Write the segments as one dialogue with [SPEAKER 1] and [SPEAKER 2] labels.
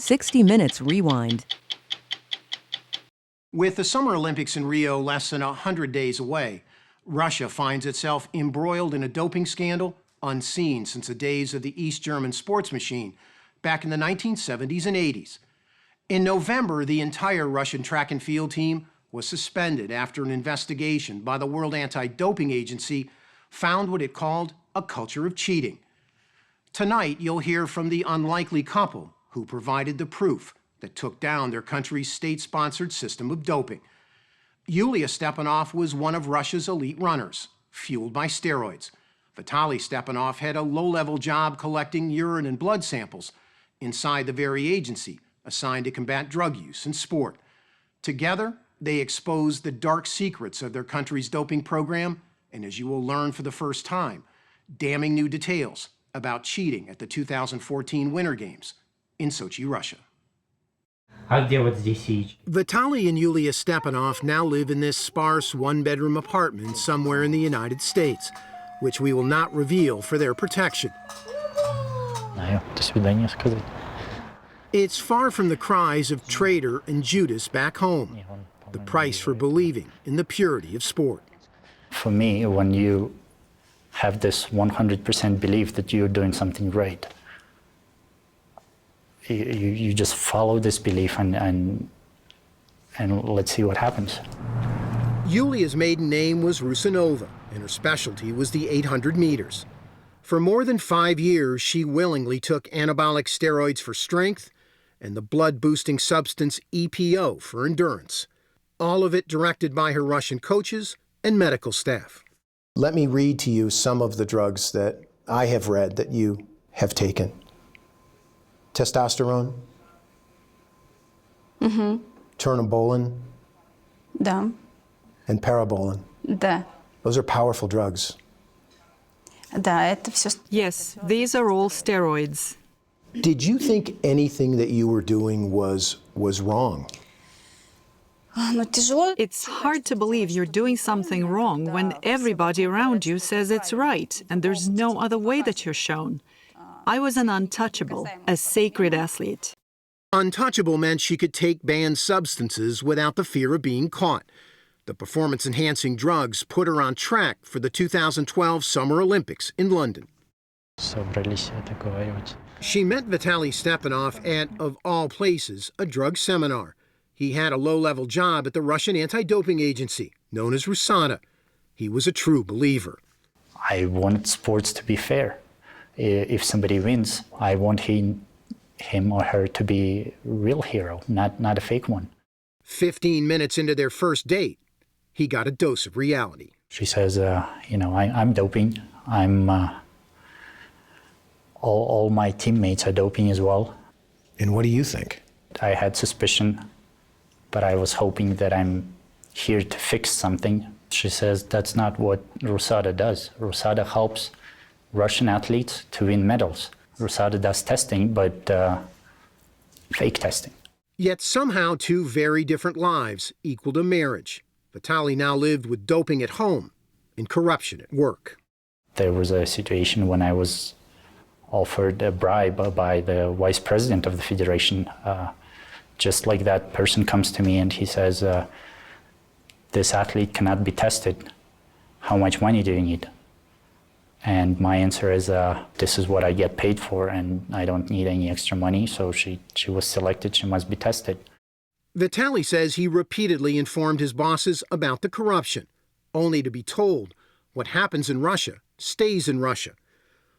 [SPEAKER 1] 60 Minutes Rewind.
[SPEAKER 2] With the Summer Olympics in Rio less than 100 days away, Russia finds itself embroiled in a doping scandal unseen since the days of the East German sports machine back in the 1970s and 80s. In November, the entire Russian track and field team was suspended after an investigation by the World Anti-Doping Agency found what it called a culture of cheating. Tonight, you'll hear from the unlikely couple who provided the proof that took down their country's state-sponsored system of doping. Yulia Stepanov was one of Russia's elite runners, fueled by steroids. Vitaly Stepanov had a low-level job collecting urine and blood samples inside the very agency assigned to combat drug use in sport. Together, they exposed the dark secrets of their country's doping program, and as you will learn for the first time, damning new details about cheating at the 2014 Winter Games in Sochi, Russia. Vitaly and Yulia Stepanov now live in this sparse one-bedroom apartment somewhere in the United States, which we will not reveal for their protection. It's far from the cries of Traitor and Judas back home, the price for believing in the purity of sport.
[SPEAKER 3] For me, when you have this 100% belief that you're doing something right, you just follow this belief and let's see what happens.
[SPEAKER 2] Yulia's maiden name was Rusanova, and her specialty was the 800 meters. For more than 5 years, she willingly took anabolic steroids for strength and the blood-boosting substance EPO for endurance. All of it directed by her Russian coaches and medical staff. Let me read to you some of the drugs that I have read that you have taken. Testosterone? Turnimbolin?
[SPEAKER 4] Да.
[SPEAKER 2] And parabolin?
[SPEAKER 4] Да.
[SPEAKER 2] Those are powerful drugs.
[SPEAKER 4] Да, это все.
[SPEAKER 5] Yes, these are all steroids.
[SPEAKER 2] Did you think anything that you were doing was wrong?
[SPEAKER 5] It's hard to believe you're doing something wrong when everybody around you says it's right, and there's no other way that you're shown. I was an untouchable, a sacred athlete.
[SPEAKER 2] Untouchable meant she could take banned substances without the fear of being caught. The performance-enhancing drugs put her on track for the 2012 Summer Olympics in London. She met Vitaly Stepanov at, of all places, a drug seminar. He had a low-level job at the Russian Anti-Doping Agency, known as RUSADA. He was a true believer.
[SPEAKER 3] I want sports to be fair. If somebody wins, I want him or her to be a real hero, not a fake one. 15
[SPEAKER 2] minutes into their first date, he got a dose of reality.
[SPEAKER 3] She says, I'm doping. All my teammates are doping as well.
[SPEAKER 2] And what do you think?
[SPEAKER 3] I had suspicion, but I was hoping that I'm here to fix something. She says that's not what RUSADA does. RUSADA helps Russian athletes to win medals. RUSADA does testing, but fake testing.
[SPEAKER 2] Yet somehow two very different lives equaled a marriage. Vitaly now lived with doping at home and corruption at work.
[SPEAKER 3] There was a situation when I was offered a bribe by the vice president of the federation. Just like that person comes to me and he says, this athlete cannot be tested. How much money do you need? And my answer is, this is what I get paid for and I don't need any extra money. So she was selected, she must be tested.
[SPEAKER 2] Vitaly says he repeatedly informed his bosses about the corruption, only to be told what happens in Russia stays in Russia.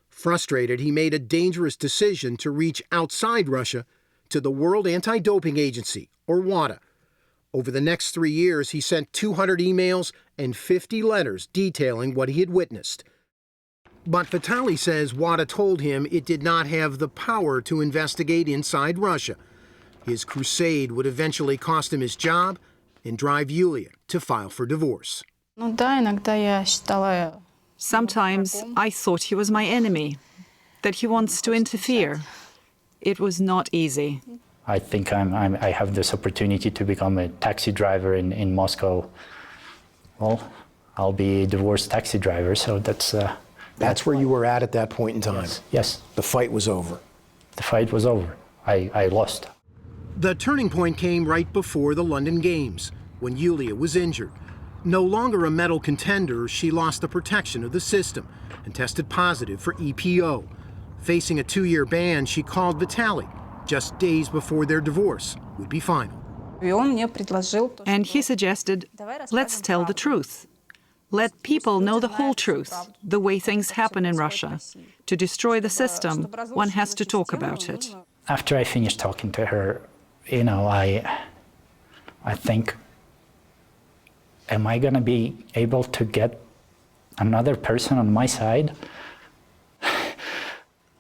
[SPEAKER 2] Frustrated, he made a dangerous decision to reach outside Russia to the World Anti-Doping Agency, or WADA. Over the next 3 years, he sent 200 emails and 50 letters detailing what he had witnessed. But Vitaly says WADA told him it did not have the power to investigate inside Russia. His crusade would eventually cost him his job and drive Yulia to file for divorce.
[SPEAKER 5] Sometimes I thought he was my enemy, that he wants to interfere. It was not easy.
[SPEAKER 3] I think I have this opportunity to become a taxi driver in Moscow. Well, I'll be a divorced taxi driver, so that's
[SPEAKER 2] where you were at that point in time?
[SPEAKER 3] Yes.
[SPEAKER 2] The fight was over?
[SPEAKER 3] The fight was over. I lost.
[SPEAKER 2] The turning point came right before the London Games, when Yulia was injured. No longer a medal contender, she lost the protection of the system and tested positive for EPO. Facing a 2-year ban, she called Vitaly just days before their divorce would be final.
[SPEAKER 5] And he suggested, let's tell the truth. Let people know the whole truth, the way things happen in Russia. To destroy the system, one has to talk about it.
[SPEAKER 3] After I finished talking to her, you know, I think, am I going to be able to get another person on my side?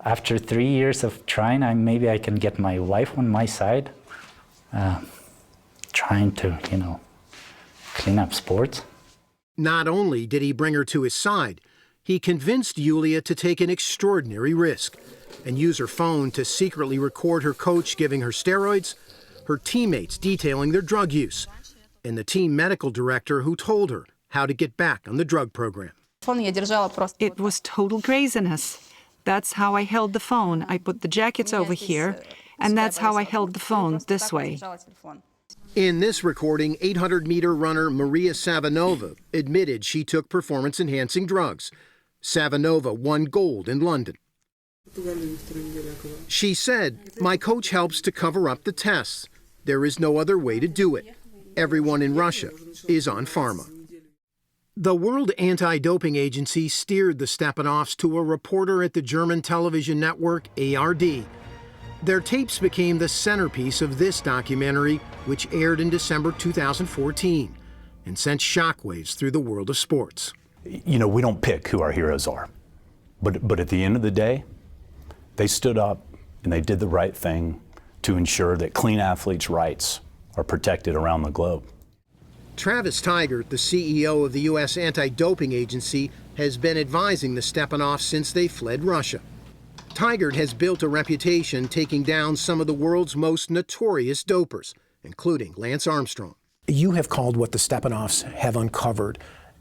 [SPEAKER 3] After 3 years of trying, maybe I can get my wife on my side, trying to, you know, clean up sports.
[SPEAKER 2] Not only did he bring her to his side, he convinced Yulia to take an extraordinary risk and use her phone to secretly record her coach giving her steroids, her teammates detailing their drug use, and the team medical director who told her how to get back on the drug program.
[SPEAKER 5] It was total craziness. That's how I held the phone. I put the jackets over here, and that's how I held the phone this way.
[SPEAKER 2] In this recording, 800-meter runner Maria Savinova admitted she took performance-enhancing drugs. Savinova won gold in London. She said, "My coach helps to cover up the tests. There is no other way to do it. Everyone in Russia is on pharma." The World Anti-Doping Agency steered the Stepanovs to a reporter at the German television network ARD. Their tapes became the centerpiece of this documentary, which aired in December 2014 and sent shockwaves through the world of sports.
[SPEAKER 6] You know, we don't pick who our heroes are, but at the end of the day, they stood up and they did the right thing to ensure that clean athletes' rights are protected around the globe.
[SPEAKER 2] Travis Tigert, the CEO of the U.S. Anti-Doping Agency, has been advising the Stepanovs since they fled Russia. Tigert has built a reputation taking down some of the world's most notorious dopers, including Lance Armstrong.
[SPEAKER 7] You have called what the Stepanovs have uncovered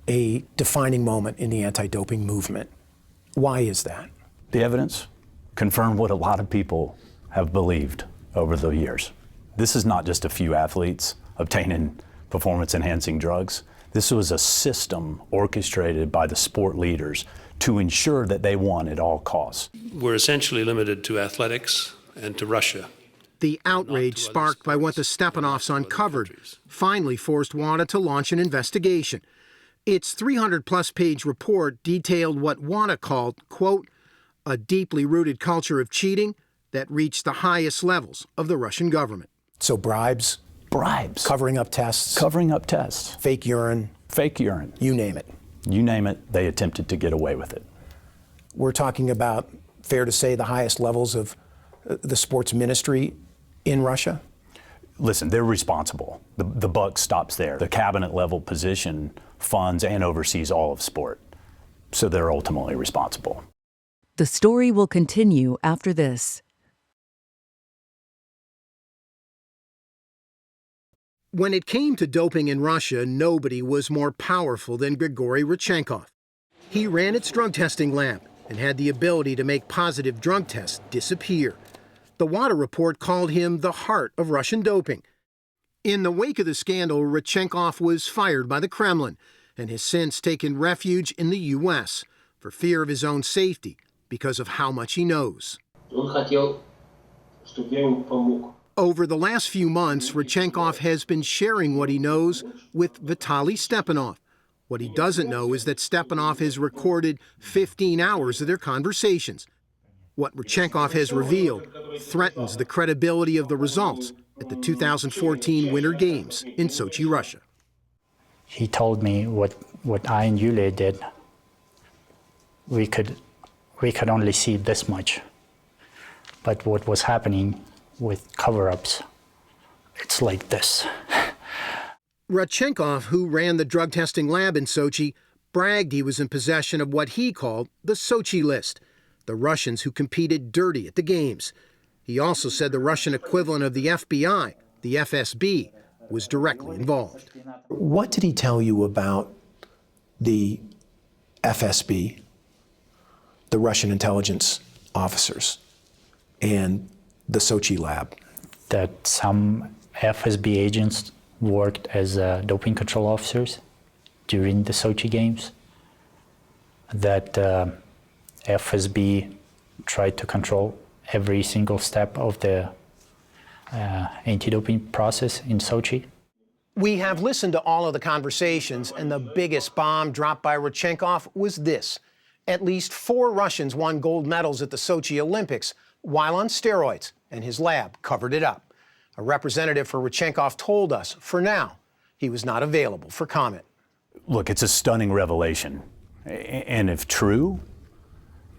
[SPEAKER 7] a defining moment in the anti-doping movement. Why is that?
[SPEAKER 6] The evidence confirmed what a lot of people have believed over the years. This is not just a few athletes obtaining performance-enhancing drugs. This was a system orchestrated by the sport leaders to ensure that they won at all costs.
[SPEAKER 8] We're essentially limited to athletics and to Russia.
[SPEAKER 2] The outrage sparked by what the Stepanovs uncovered finally forced WADA to launch an investigation. Its 300-plus page report detailed what WADA called, quote, a deeply rooted culture of cheating that reached the highest levels of the Russian government.
[SPEAKER 7] So bribes?
[SPEAKER 6] Bribes.
[SPEAKER 7] Covering up tests?
[SPEAKER 6] Covering up tests.
[SPEAKER 7] Fake urine?
[SPEAKER 6] Fake urine.
[SPEAKER 7] You name it.
[SPEAKER 6] You name it, they attempted to get away with it.
[SPEAKER 7] We're talking about, fair to say, the highest levels of the sports ministry in Russia?
[SPEAKER 6] Listen, they're responsible. The buck stops there. The cabinet level position funds and oversees all of sport. So they're ultimately responsible.
[SPEAKER 1] The story will continue after this.
[SPEAKER 2] When it came to doping in Russia, nobody was more powerful than Grigory Rodchenkov. He ran its drug testing lab and had the ability to make positive drug tests disappear. The WADA report called him the heart of Russian doping. In the wake of the scandal, Rodchenkov was fired by the Kremlin and has since taken refuge in the U.S. for fear of his own safety because of how much he knows. Over the last few months, Rodchenkov has been sharing what he knows with Vitaly Stepanov. What he doesn't know is that Stepanov has recorded 15 hours of their conversations. What Rodchenkov has revealed threatens the credibility of the results at the 2014 Winter Games in Sochi, Russia.
[SPEAKER 3] He told me what I and Yulia did. We could only see this much. But what was happening with cover-ups, it's like this.
[SPEAKER 2] Rodchenkov, who ran the drug testing lab in Sochi, bragged he was in possession of what he called the Sochi list, the Russians who competed dirty at the Games. He also said the Russian equivalent of the FBI, the FSB, was directly involved.
[SPEAKER 7] What did he tell you about the FSB, the Russian intelligence officers, and the Sochi lab?
[SPEAKER 3] That some FSB agents worked as doping control officers during the Sochi Games, that FSB tried to control every single step of the anti-doping process in Sochi.
[SPEAKER 2] We have listened to all of the conversations, and the biggest bomb dropped by Rodchenkov was this. At least 4 Russians won gold medals at the Sochi Olympics while on steroids, and his lab covered it up. A representative for Rodchenkov told us, for now, he was not available for comment.
[SPEAKER 6] Look, it's a stunning revelation. And if true,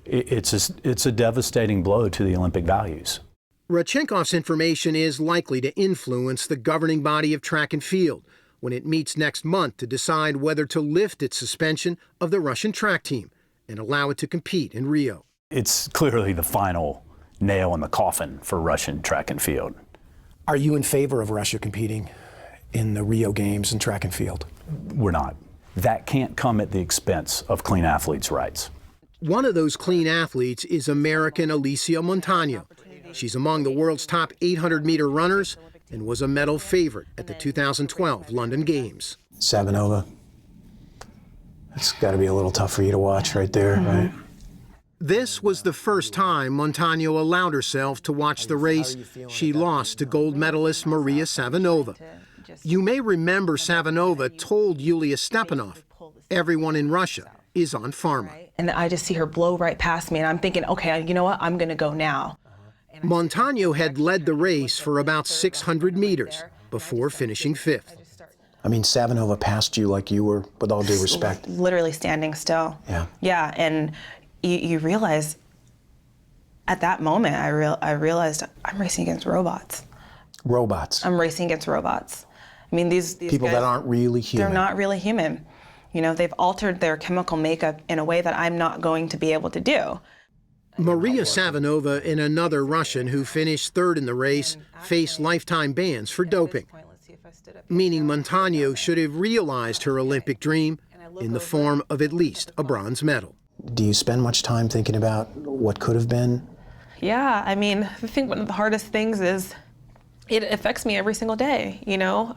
[SPEAKER 6] it's a devastating blow to the Olympic values.
[SPEAKER 2] Rodchenkov's information is likely to influence the governing body of track and field when it meets next month to decide whether to lift its suspension of the Russian track team and allow it to compete in Rio.
[SPEAKER 6] It's clearly the final nail in the coffin for Russian track and field.
[SPEAKER 7] Are you in favor of Russia competing in the Rio Games in track and field?
[SPEAKER 6] We're not. That can't come at the expense of clean athletes' rights.
[SPEAKER 2] One of those clean athletes is American Alicia Montano. She's among the world's top 800-meter runners and was a medal favorite at the 2012 London Games.
[SPEAKER 7] Savinova, it's got to be a little tough for you to watch right there, right?
[SPEAKER 2] This was the first time Montano allowed herself to watch the race she lost to gold medalist Maria Savinova. You may remember Savinova told Yulia Stepanov, everyone in Russia is on pharma.
[SPEAKER 9] And I just see her blow right past me, and I'm thinking, okay, you know what, I'm going to go now.
[SPEAKER 2] Montano had led the race for about 600 meters before finishing 5th.
[SPEAKER 7] I mean, Savinova passed you like you were, with all due respect.
[SPEAKER 9] Literally standing still.
[SPEAKER 7] Yeah.
[SPEAKER 9] Yeah, and you realize, at that moment, I realized I'm racing against robots.
[SPEAKER 7] Robots.
[SPEAKER 9] I'm racing against robots. I mean, these
[SPEAKER 7] people
[SPEAKER 9] guys,
[SPEAKER 7] that aren't really human.
[SPEAKER 9] They're not really human. You know, they've altered their chemical makeup in a way that I'm not going to be able to do.
[SPEAKER 2] Maria Savinova and another Russian who finished 3rd in the race face lifetime bans for doping, meaning Montano should have realized her Olympic dream in the form of at least a bronze medal.
[SPEAKER 7] Do you spend much time thinking about what could have been?
[SPEAKER 9] Yeah, I mean, I think one of the hardest things is it affects me every single day. You know,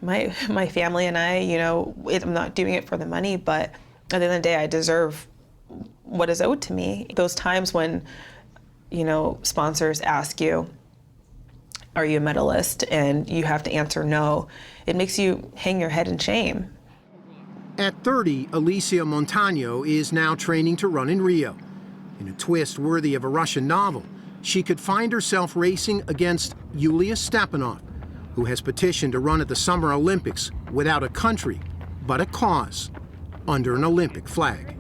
[SPEAKER 9] my family and I, you know, I'm not doing it for the money, but at the end of the day, I deserve what is owed to me. Those times when, you know, sponsors ask you, are you a medalist? And you have to answer no. It makes you hang your head in shame.
[SPEAKER 2] At 30, Alicia Montano is now training to run in Rio. In a twist worthy of a Russian novel, she could find herself racing against Yulia Stepanov, who has petitioned to run at the Summer Olympics without a country, but a cause, under an Olympic flag.